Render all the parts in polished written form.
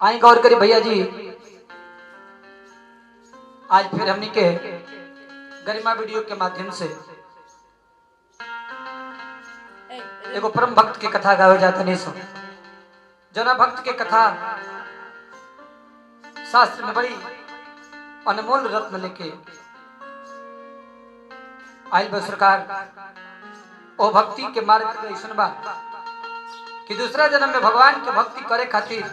आई गौर करी भैया जी, आज फिर हमनी के गरिमा वीडियो के माध्यम से एगो परम भक्त की कथा गावे जाता नहीं सो। जना भक्त के कथा शास्त्र में बड़ी अनमोल रत्न लेके आयल बा सरकार। ओ भक्ति के मार्ग के ऐसन बा कि दूसरा जन्म में भगवान के भक्ति करे खातिर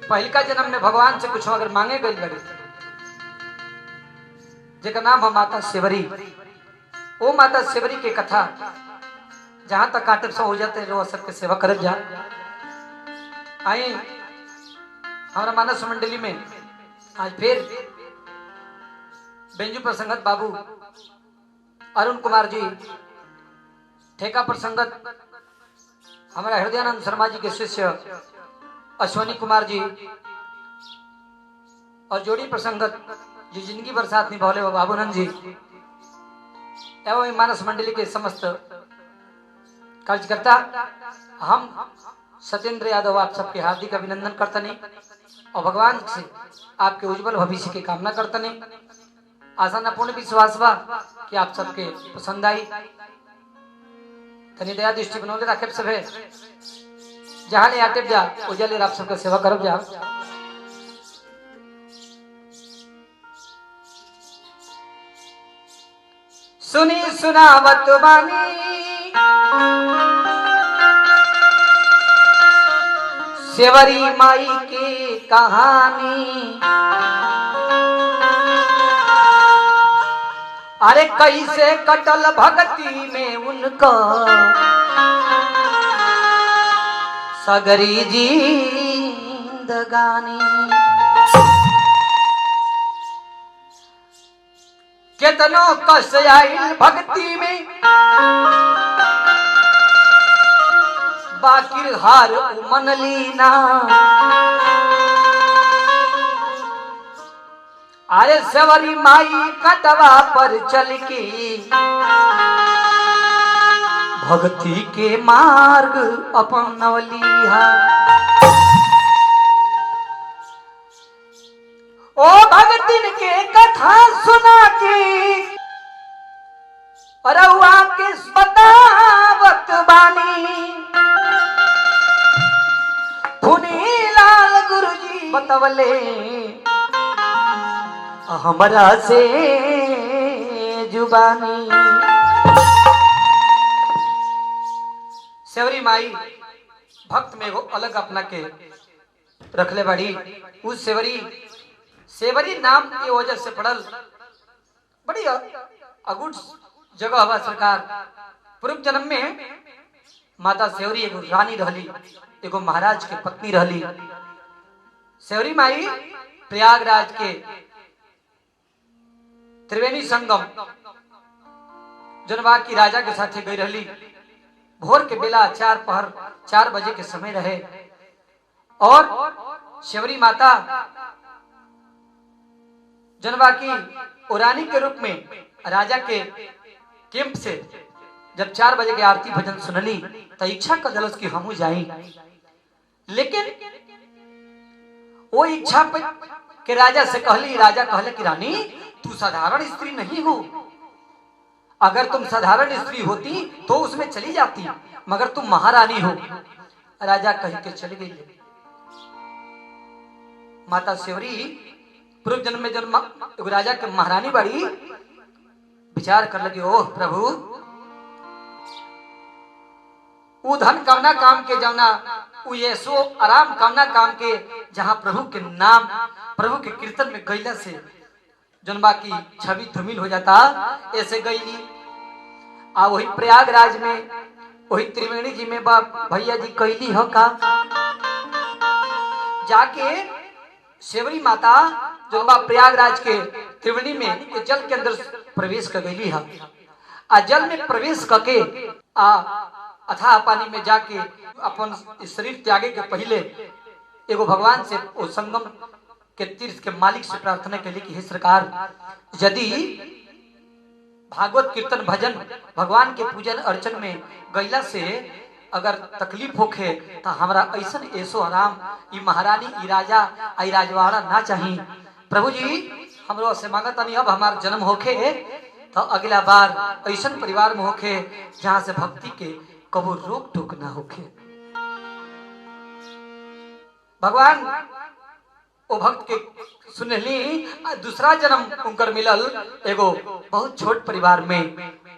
पहलका जन्म में भगवान से कुछ अगर मांगे गई लगे, जेका नाम है माता सेवरी। ओ माता सेवरी के कथा जहां तक काटब से हो जाते हैं, सबके सेवा करब जा। आई हमारा मानस मंडली में आज फिर बेंजू पर संगत बाबू अरुण कुमार जी, ठेका पर संगत हमारा हृदयानंद शर्मा जी के शिष्य अश्वनी कुमार जी, और जोड़ी प्रसंगत जो जिंदगी भर साथ निभाले वो बाबूनंद जी, एवं मानस मंडली के समस्त कार्यकर्ता। हम सत्येंद्र यादव आप सबके हार्दिक अभिनंदन करते नहीं और भगवान से आपके उज्जवल भविष्य की कामना करते नहीं। आशा न पूर्ण विश्वास बा कि आप सबके पसंद आई। तनी दया दृष्टि बनौले रखे सब है, जहां ले आटे जा उजले आप सबका सेवा करब जा। सुनी सुनावत बानी सेवरी माई की कहानी। अरे कैसे कटल भक्ति में उनका सगरी जिंदगानी। केतनो कष्ट आइल भक्ति में, बाकिर हार मन लीना। अरे सेवरी माई कटवा पर चल के भक्ति के मार्ग अपनवलिहा। ओ भगतिन के कथा सुना के रउआ के बतावत बानी। फुनीलाल गुरुजी बतवले हमरा से जुबानी। सेवरी माई भक्त में वो अलग अपना के रखले बड़ी। उस सेवरी नाम की वजह से पड़ल बड़ी अगुट जगह हवा सरकार। पूर्व जन्म में माता सेवरी एगो रानी रहली, एगो महाराज के पत्नी रहली। सेवरी माई प्रयागराज के त्रिवेणी संगम जनवा की राजा के साथ गई रहली। भोर के बेला 4 बजे के समय रहे और सेवरी माता जनवा की रानी के रूप में राजा के कैंप से जब 4 बजे के आरती भजन सुनली तो इच्छा कर दलस कि हमू जाई। लेकिन वो इच्छा पे के राजा से कहली, राजा कहले कि रानी तू साधारण स्त्री नहीं हो। अगर तुम साधारण स्त्री होती तो उसमें चली जाती, मगर तुम महारानी हो। राजा कह के चली गई। माता सेवरी पूर्व जन्म में जन्म राजा के महारानी बड़ी विचार कर लगी, ओह प्रभु उ धन कामना काम के जमुना उ येसो आराम कामना काम के जहां प्रभु के नाम प्रभु के कीर्तन में गईला से जनबा की छवि धूमिल हो जाता। ऐसे गईली आ वही प्रयागराज में वही त्रिवेणी जी में भैया जी कहली हो का जाके सेवरी माता जो प्रयागराज के त्रिवेणी में जल के अंदर प्रवेश कर गई है। आ जल में प्रवेश करके अथाह पानी में जाके अपन शरीर त्यागे के पहले एगो भगवान से वो संगम के तीर्थ के मालिक से प्रार्थना के लिए कि हे सरकार, यदि भागवत कीर्तन भजन भगवान के पूजन अर्चन में गईला से अगर तकलीफ होखे तो हमरा ऐसन ऐसो आराम ई महारानी ई राजा आई राजवाड़ा ना चाहिए। प्रभु जी हमरो से मांगत नहीं अब हमार जन्म होखे तो अगला बार ऐसन परिवार में होखे जहाँ से भक्ति के कबो रोक टोक ना होखे। भगवान ओ भक्त के सुनली दूसरा जन्म उनकर मिलल एगो बहुत छोट परिवार में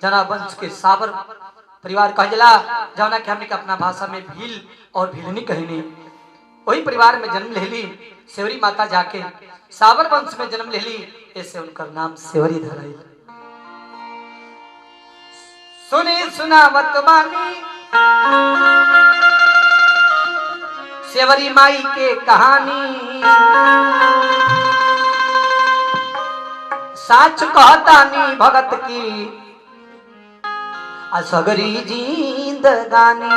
जना वंश के साबर परिवार कहला जौना के हमने के अपना भाषा में भील और भीलनी कहनी। वही परिवार में जन्म लेली सेवरी माता जाके साबर वंश में जन्म लेली ऐसे उनका नाम सेवरी धराई। सुनी सुनावत बानी सेवरी माई के कहानी साच कहतानी भगत की असगरी जिंदगानी।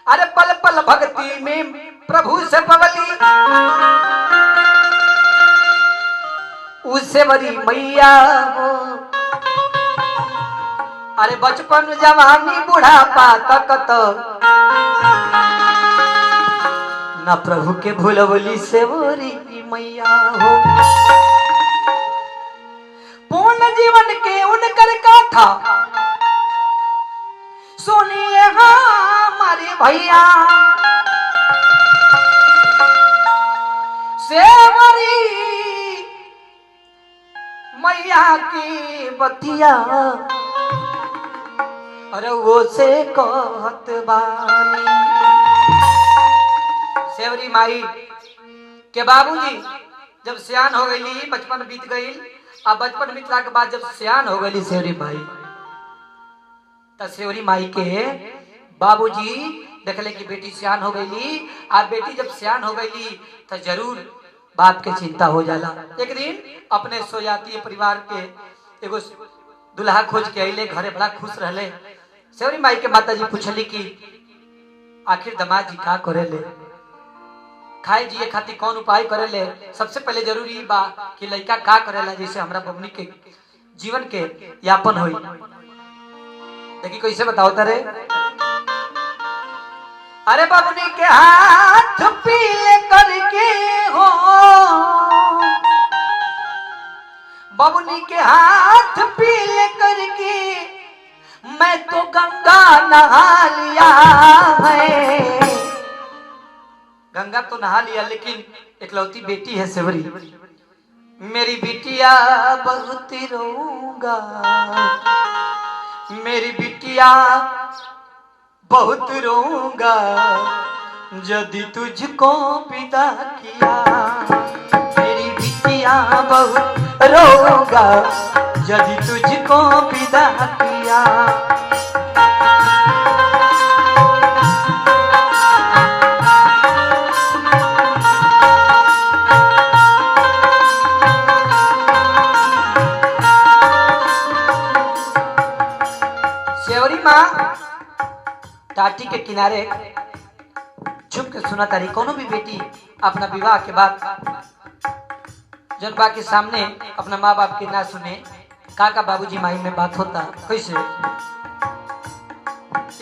अरे पल पल भक्ति में प्रभु से पवली उससे बड़ी मैया हो। अरे बचपन जवानी बुढ़ापा तक न प्रभु के भूलवली सेवरी मैया हो। पूर्ण जीवन के उनकर गाथा सुनिए हमारे भैया सेवरी मैया की बतिया। अरे वो से कहत बानी सेवरी माई के बाबूजी जब सियान हो गई बचपन बीत गई। अब बचपन बीतला के बाद जब सियान हो गई सेवरी माई तो सेवरी माई के बाबूजी देखले कि बेटी सियान हो गई। अब बेटी जब सियान हो गई तो जरूर बाप के चिंता हो जाला। एक दिन अपने सोजाती परिवार के एगो दुल्हा खोज के अइले घरे बड़ा खुश रहले। सेवरी माई के माता जी पूछली कि आखिर दामाद जी का करे ले खाए जिए खातिर कौन उपाय करे ले। सबसे पहले जरूरी बा कि लड़का का करेला जैसे हमरा बबनी के जीवन के यापन होई। देखी कैसे बताओ तारे। अरे बबनी के हाथ पीले करके हो बबनी के हाथ पीले करके मैं तो गंगा नहा लिया है। गंगा तो नहा लिया लेकिन इकलौती बेटी है सेवरी। मेरी बिटिया बहुत रोऊंगा मेरी बिटिया बहुत रोऊंगा यदि तुझको विदा किया। मेरी बिटिया बहुत रोऊंगा यदि तुझको विदा किया। सेवरी माँ टाटी के किनारे चुप के सुना तारी। कोनो भी बेटी अपना विवाह के बाद जनबा के सामने अपना माँ बाप के ना सुने काका बाबूजी माई में बात होता कैसे।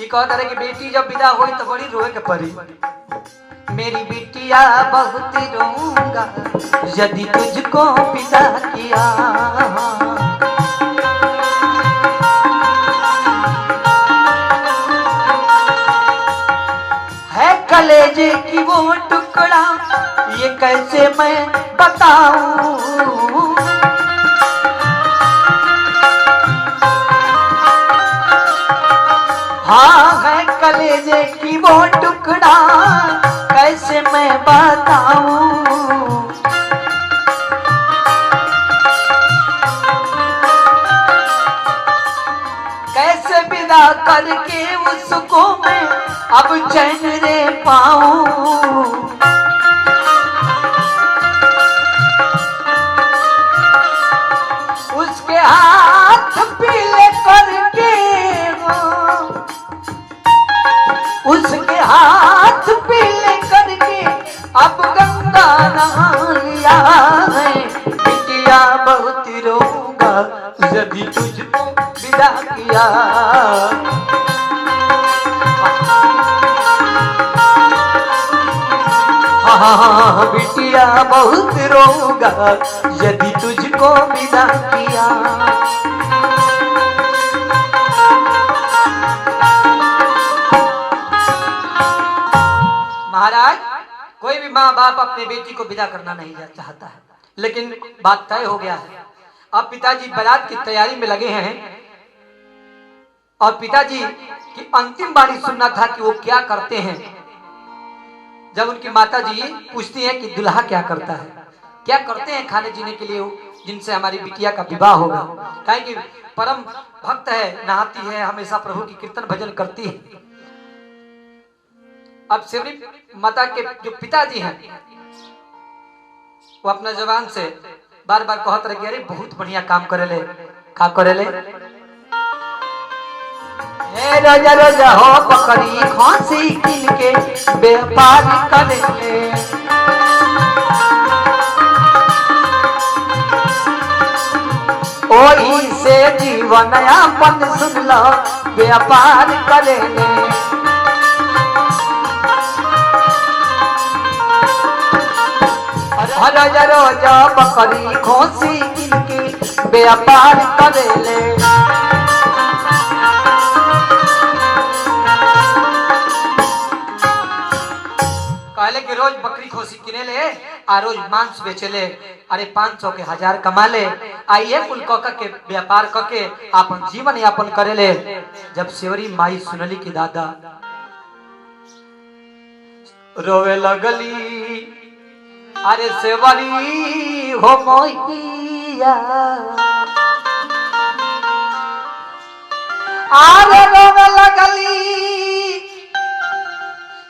ये कहता रहे कि बेटी जब विदा हुई तो बड़ी रोए के पड़ी। मेरी बिटिया बहुत रोऊंगा यदि तुझको विदा किया। कलेजे की वो टुकड़ा ये कैसे मैं बताऊं। हाँ है कलेजे की वो टुकड़ा कैसे मैं बताऊं। कैसे विदा करके उसको मैं अब चैन रे पाऊं। उसके हाथ पीले करके हो उसके हाथ पीले करके अब गंगा नहा लिया है। बिटिया बहुत रोऊंगा यदि तुझको विदा किया। हाँ बिटिया बहुत रोऊंगा यदि तुझको विदा किया। महाराज कोई भी माँ बाप अपने बेटी को विदा करना नहीं चाहता है, लेकिन बात तय हो गया है। अब पिताजी बारात की तैयारी में लगे हैं और पिताजी की अंतिम बारी सुनना था कि वो क्या करते हैं। जब उनकी माता जी पूछती हैं कि दुल्हा क्या करता है, क्या करते हैं खाने जीने के लिए जिनसे हमारी बिटिया का विवाह होगा। कहे कि परम भक्त है, नहाती है, हमेशा प्रभु की कीर्तन भजन करती है। अब सेवरी माता के जो पिताजी हैं वो अपना जवान से बार बार कहत रहे, अरे बहुत बढ़िया काम करेले, का करेले। राजा राजा हो बकरी खांसी किन के व्यापार करेले। ओही से जीवन यापन सुन लो व्यापार करेले। राजा राजा बकरी खोसी इनकी व्यापार करेले। कहले कि रोज बकरी खोसी किने ले आ रोज मांस बेचे ले, अरे 500 के 1000 कमा ले, आइए कुल कक के व्यापार करके अपन जीवन यापन करे ले। जब सेवरी माई सुनली कि दादा रोवे लगली, अरे सेवरी हो मोहिया, अरे रोवे लगली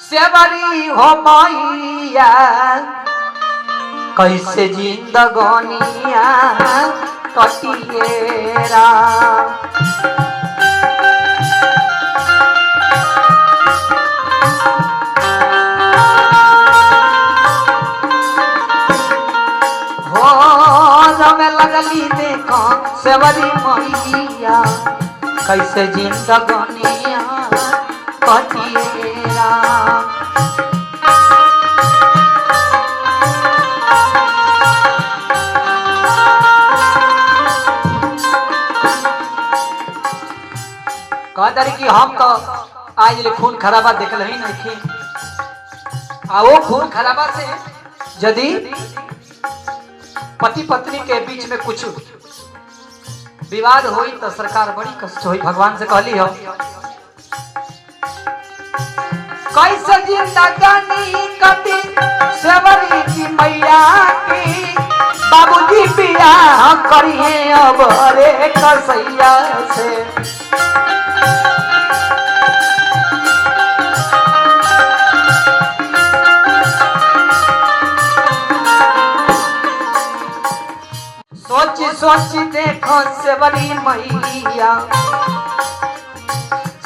सेवरी हो मोहिया, कैसे जिंदगानिया कटिएरा। लगली देखो सेवरी मैया, कैसे जिंदगानिया कटिएरा। कहते कि हम तो आज खून खराबा देखल ही नहीं, आ वो खून खराबा से यदि पति पत्नी के बीच में कुछ विवाद होई तो सरकार बड़ी कष्ट होई। भगवान से कहली हो कैसे जिंदगानी कटी सेवरी की मैया की, बाबूजी बियाह करिए अब रे कसैया से। सोची सोची देखो सेवरी मैया,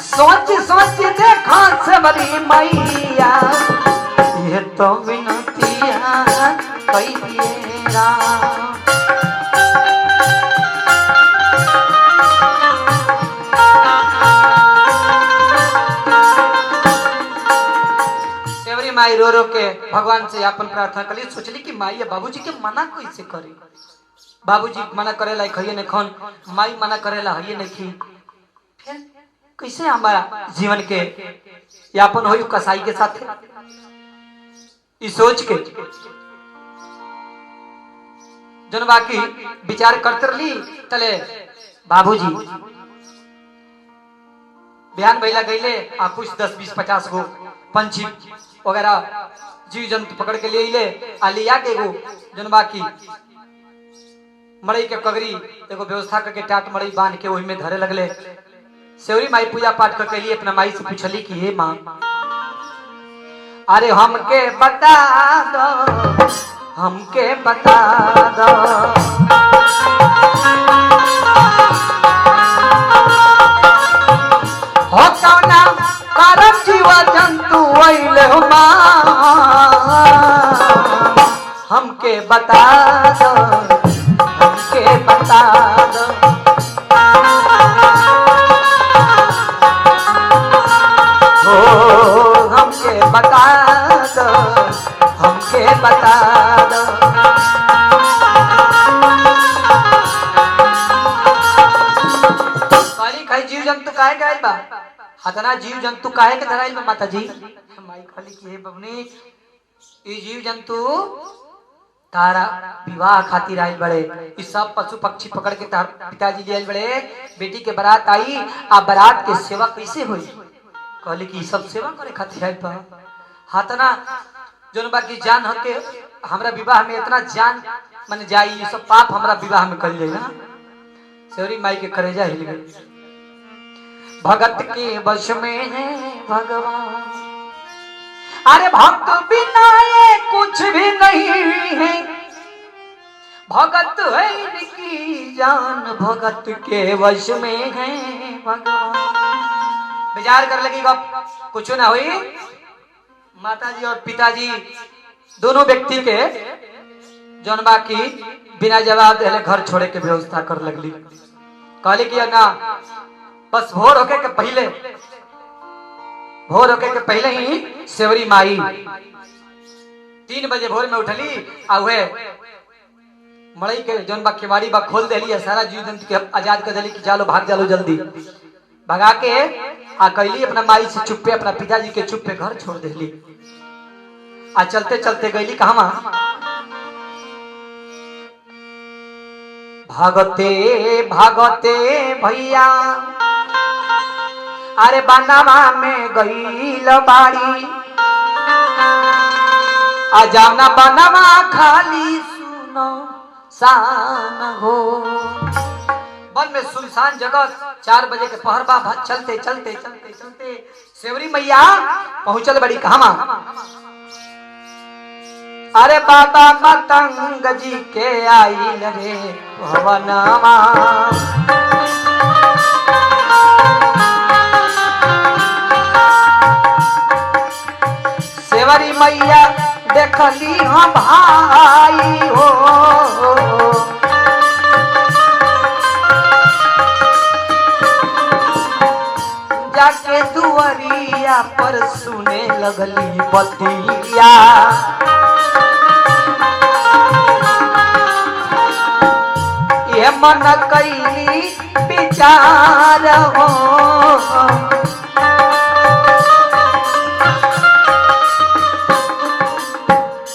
सोची सोची देखो सेवरी मैया, ये तो विनतिया कहिएरा। सेवरी माई रो रो के भगवान से अपन प्रार्थना करी। सोचली कि माई बाबूजी के मना कैसे करे, बाबूजी मना करेला खइए नहीं खन, माई मना करेला हइए नहीं खी, फिर कैसे हमारा जीवन के यापन होई कसाई के साथ। इस सोच के जन बाकी विचार करते रही तले बाबूजी बयान भैला गईले आ कुछ 10-20-50 गो पंछी वगैरह जीव जंतु पकड़ के ले आ लिया के गो जन बाकी मड़ई के कगरी एगो व्यवस्था करके टाट मड़ई बांध के वही में धरे लगले। सेवरी माई पूजा पाठ करके लिए अपना माई से पूछली कि हे माँ, अरे हमके बता दो, हमके बता दो, हो कौना कारण जीव जंतु वैले माँ, हमके बता दो, हमके बता दो। बता दो, हमके बता दो। कहीं जीव जंतु काहे गए बा, हतना जीव जंतु काहे के धराइल बा माता जी? माई कहली कि हे बबनी, ई जीव जंतु तारा विवाह खातिर आइल बड़े, ई सब पशु पक्षी पकड़ के तार पिताजी ले आइल बड़े, बेटी के बारात आई, आ बारात के सेवा कैसे हुई? कहली कि सब सेवा करे खातिर आइल बा। हतना जोन बा की जान हके हमरा विवाह में इतना जान मन जाई, ये सब पाप हमरा विवाह में कल जाई ना। सेवरी माई के करेजा हिल गई। भगत के वश में है भगवान, अरे भक्त बिना ये कुछ भी नहीं है, भगत है इनकी जान, भगत के वश में है भगवान। विचार कर लगी गप कुछ ना हुई। माताजी और पिताजी दोनों व्यक्ति के जनबा की बिना जवाब दे घर छोड़े के व्यवस्था कर लगली। कहली कि ना बस भोर होके के पहले ही सेवरी माई 3 बजे भोर में उठली, आ वे मड़ई के जौन बा केवाड़ी बा खोल देली, सारा जीव जंतु के आजाद कर देली कि चलो भाग जालो जल्दी। भगा के आ कैली अपना माई से चुप्पे, अपना पिताजी के चुप्पे घर छोड़ देली। आ चलते चलते गईली कहवा, भागते भागते भैया अरे बनवा में गईल बाड़ी, आ जाना बनवा खाली सुनो सान हो। वन में सुनसान जगह 4 बजे के पहर बा। चलते चलते चलते चलते सेवरी मैया पहुंचल बड़ी कहवा, अरे बाबा मतंग जी के आइल रे भवनवा। सेवरी मैया देखली हम भाई हो, जाके दुआरिया पर सुने लगली बतिया। ये मन कैली विचार हो,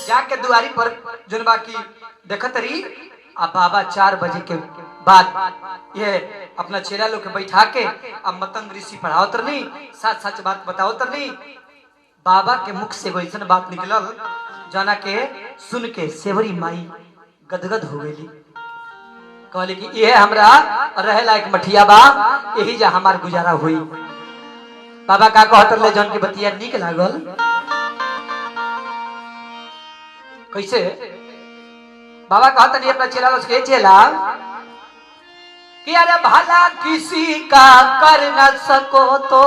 जाके दुआरी पर जुनबा की देखत रही। अब बाबा 4 बजे के बाद ये अपना चेला लोग के बैठा के अब मतंग ऋषि पढ़ाओ तरनी, सच सच बात बताओ तरनी। बाबा के मुख से वैसन बात निकलल जाना के सुन के सेवरी माई गदगद हो गई। कहली कि ये हमरा रहे लायक मठिया बा, यही जा हमार गुजारा हुई। बाबा का कहतर ले जौन की बतिया निक लागल। कैसे बाबा कहते अपना चेला उसके चेला कि अरे भला किसी का कर न सको तो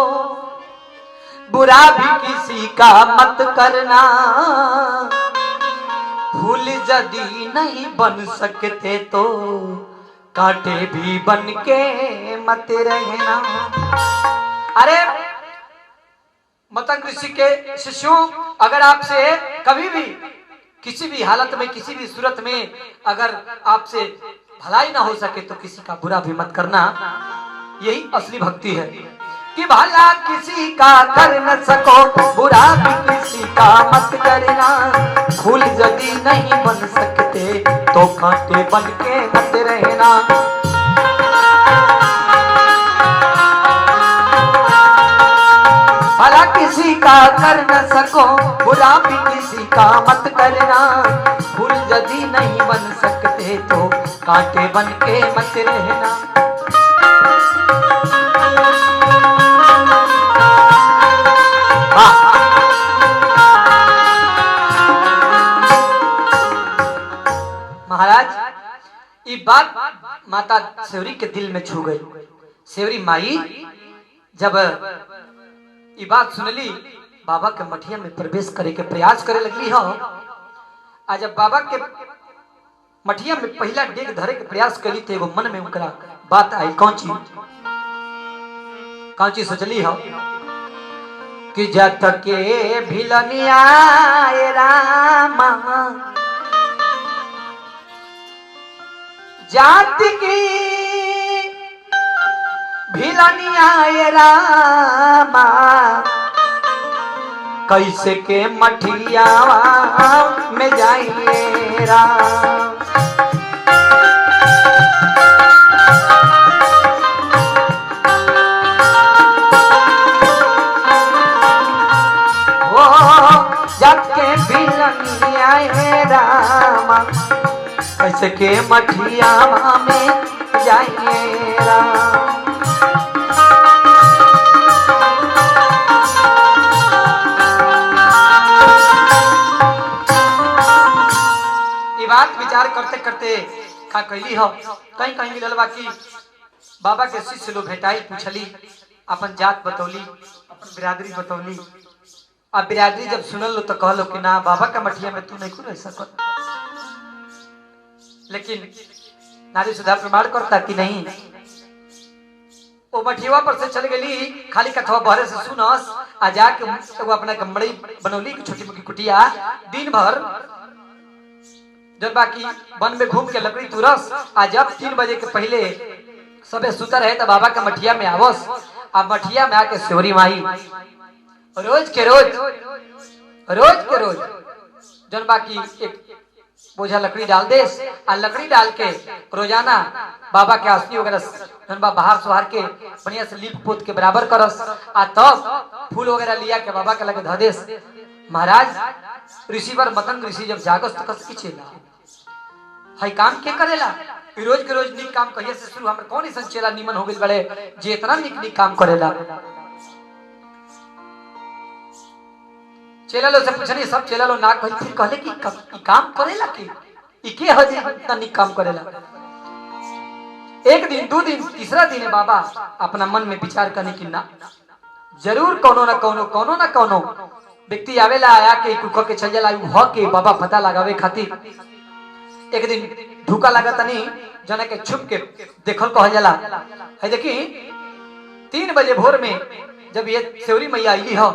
बुरा भी किसी का मत करना, फूल यदि नहीं बन सकते तो कांटे भी बन के मत रहना। अरे मतंग ऋषि के शिष्यों, अगर आपसे कभी भी किसी भी हालत में किसी भी सूरत में अगर आपसे भलाई ना हो सके तो किसी का बुरा भी मत करना। यही असली भक्ति है कि भला किसी का कर न सको बुरा भी किसी का मत करना, फूल यदि नहीं बन सकते तो कांटे बन के मत रहना। भला किसी का कर न सको बुरा भी किसी का मत करना, फूल यदि नहीं बन सकते तो कांटे बन के मत रहना। महाराज ये बात माता सेवरी के दिल में छू गई। सेवरी माई जब ये बात सुनली बाबा के मठिया में प्रवेश करे के प्रयास करे लगली हो। आज जब बाबा के मठिया में पहला डेग धरे के प्रयास करी थे वो मन में उनका बात आई। कौन चीज सोचली हो कि जत के भिलनिया रामा जाति की भिलनिया रामा कैसे के मठिया में जाइए राम। जाके भिलनिया रामा कैसे के मठिया में जाइए राम। ये बात विचार करते करते का कैली हो कहीं कहीं मिलल बा कि बाबा के शिष्य लोग भेटाई पूछली अपन जात बतौली अपन बिरादरी बतौली। अब बिरादरी जब सुनल लो तो कहलो कि ना बाबा का मठिया में तू नहीं रह सकत। लेकिन नारी सुधा प्रमाण करता कि नहीं वो मठिया पर से चल गई खाली कथवा बहरे से सुनस आ जाके वो अपना गमड़ी बनौली छोटी मोटी कुटिया दिन भर जब बाकी वन में घूम के लकड़ी तुरस आ जब 3 बजे के पहले सबे सुता रहे तो बाबा का मठिया में आवस। अब मठिया में आके सेवरी माई रोज के रोज जन बाकी एक बोझा लकड़ी डाल दे आ लकड़ी डाल के रोजाना बाबा के आसनी वगैरह जनबा बाहर सुहार के बढ़िया से लीप पोत के बराबर करस आ तब फूल वगैरह लिया के बाबा के लगे ध देस। महाराज ऋषिवर मतंग ऋषि जब जागस तो कस की हई काम के करेला रोज के रोज निक काम कहिए से शुरू हमर कौन ऐसा चेला निमन हो गइल बड़े जे इतना निक काम करेला। चेला लो से पूछनी सब चेला लो ना कहि कहले कि काम करेला कि ई के हो जे इतना निक काम करेला। एक दिन 2 दिन तीसरा दिन बाबा अपना मन में विचार करने की ना जरूर कोनो ना कोनो व्यक्ति आवेला आया के कुछ के चल जाला हो के बाबा पता लगावे खातिर। एक दिन धोखा लागत नहीं जना के छुप के देखल कह जाला है। देखी 3 बजे भोर में जब ये सेवरी मैया आई हो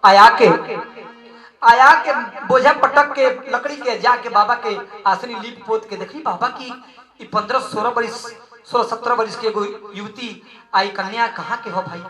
आया के बोझा पटक के लकड़ी के जाके बाबा के आसनी लीप पोत के देखी बाबा की 15-16 बरिस 16-17 बरिस के एगो युवती आई कन्या कहाँ के हो भाई